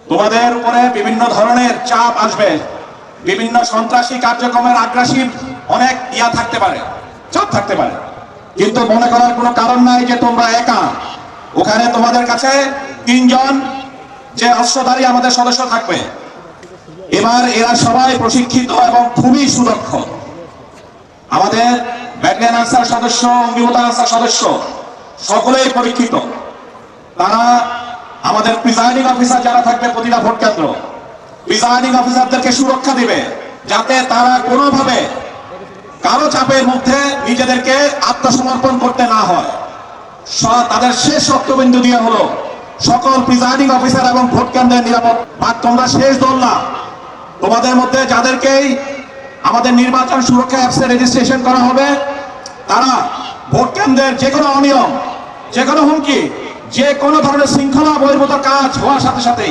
তোমাদের উপরে বিভিন্ন ধরনের চাপ আসবে, বিভিন্ন সন্ত্রাসী কার্যক্রমের আগ্রাসী অনেক থাকতে পারে, চাপ থাকতে পারে, কিন্তু মনে করার কোনো কারণ নাই যে তোমরা একা। ওখানে তোমাদের কাছে 3 জন যে অস্ত্রধারী আমাদের সদস্য থাকবে। এবার এরা সবাই প্রশিক্ষিত এবং খুবই সুদক্ষ। আমাদের ব্যাটালিয়ন আনসার সদস্য, অঙ্গীভূত আনসার সদস্য সকলেই পরীক্ষিত। তারা আমাদের প্রিজাইডিং অফিসার যারা থাকবে প্রতিটা ভোট কেন্দ্র, প্রিজাইডিং অফিসারদেরকে সুরক্ষা দিবে যাতে তারা কোনোভাবে কারো চাপের মধ্যে নিজেদেরকে আত্মসমর্পণ করতে না হয়। তাদের শেষ রক্তবিন্দু দিয়ে হলো সকল প্রিজাইডিং অফিসার এবং ভোট কেন্দ্রের নিরাপদ। আর তোমরা শেষ দল না, তোমাদের মধ্যে যাদেরকেই আমাদের নির্বাচন সুরক্ষা অ্যাপসে রেজিস্ট্রেশন করা হবে, তারা ভোট কেন্দ্রের যে কোনো অনিয়ম, যে কোনো হুমকি, যে কোনো ধরনের শৃঙ্খলা বহির্ভূত কাজ হওয়ার সাথে সাথে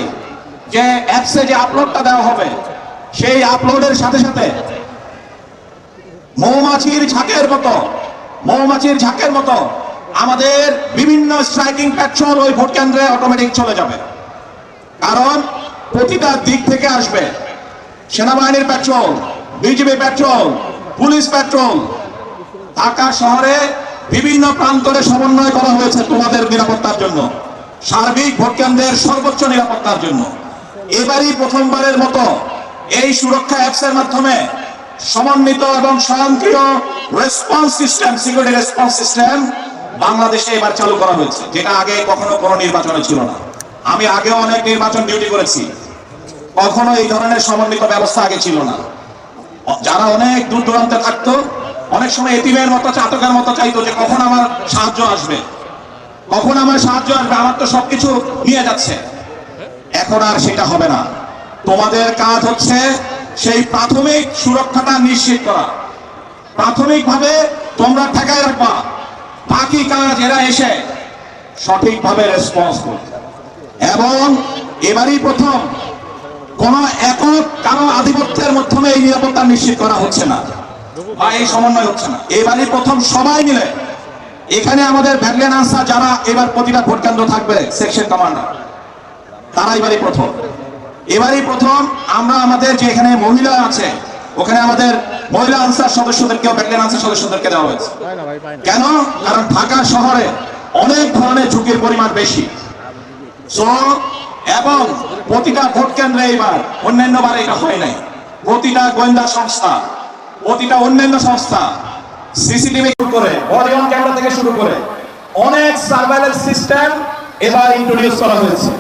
যে অ্যাপসে যে আপলোডটা দেওয়া হবে, সেই আপলোডের সাথে সাথে মৌমাছির ঝাঁকের মতো আমাদের বিভিন্ন স্ট্রাইকিং প্যাট্রোল ওই ভোট কেন্দ্রে অটোমেটিক চলে যাবে। কারণ প্রতিটা দিক থেকে আসবে সেনাবাহিনীর patrol, BGB patrol, police patrol. Dhaka শহরে বিভিন্ন প্রান্তরে সমন্বয় করা হয়েছে তোমাদের নিরাপত্তার জন্য, সার্বিক ভোট কেন্দ্রের সর্বোচ্চ নিরাপত্তার জন্য। এবারই প্রথমবারের মতো এই সুরক্ষা অ্যাপসের মাধ্যমে সমন্বিত এবং স্বয়ংক্রিয় response system, security response system বাংলাদেশে এবার চালু করা হয়েছে, যেটা আগে কখনো কোনো নির্বাচনে ছিল না। আমি আগেও অনেক নির্বাচন ডিউটি করেছি, কখনো এই ধরনের সমন্বিত ব্যবস্থা আগে ছিল না। যারা অনেক দূর দূরান্তে থাকতো, অনেক সময় এতিমের মতো, চাতকের মতো চাইতো যে কখন আমার সাহায্য আসবে, আমার তো সবকিছু নিয়ে যাচ্ছে। এখন আর সেটা হবে না। তোমাদের কাজ হচ্ছে সেই প্রাথমিক সুরক্ষাটা নিশ্চিত করা, প্রাথমিকভাবে তোমরা ঠেকায় রাখবা, বাকি কাজ এরা এসে সঠিকভাবে রেসপন্স করবে। এবং এবারই প্রথম কোন একক কারো আধিপত্যের মাধ্যমে এই নিরাপত্তা নিশ্চিত করা হচ্ছে না বা এই সমন্বয় হচ্ছে না। এবারই প্রথম সবাই মিলে, এখানে আমাদের ব্যাটালিয়ন আনসার যারা এবার প্রতিটা ভোট কেন্দ্র থাকবে, সেকশন কমান্ডার, তারা এবারই প্রথম আমরা আমাদের যে এখানে মহিলা আছে, ওখানে আমাদের মহিলা আনসার সদস্যদেরকে, ব্যাটালিয়ন আনসার সদস্যদেরকে দেওয়া হয়েছে। কেন? কারণ ঢাকা শহরে অনেক ধরনের ঝুঁকির পরিমাণ বেশি। এবং প্রতিটা ভোট কেন্দ্রে এবার, অন্যান্য বারে এটা হয় নাই, প্রতিটা গোয়েন্দা সংস্থা, প্রতিটা অন্যান্য সংস্থা সিসিটিভি করে, বডি অন ক্যামেরা থেকে শুরু করে অনেক সার্ভেইলেন্স সিস্টেম এবার ইন্ট্রোডিউস করা হয়েছে।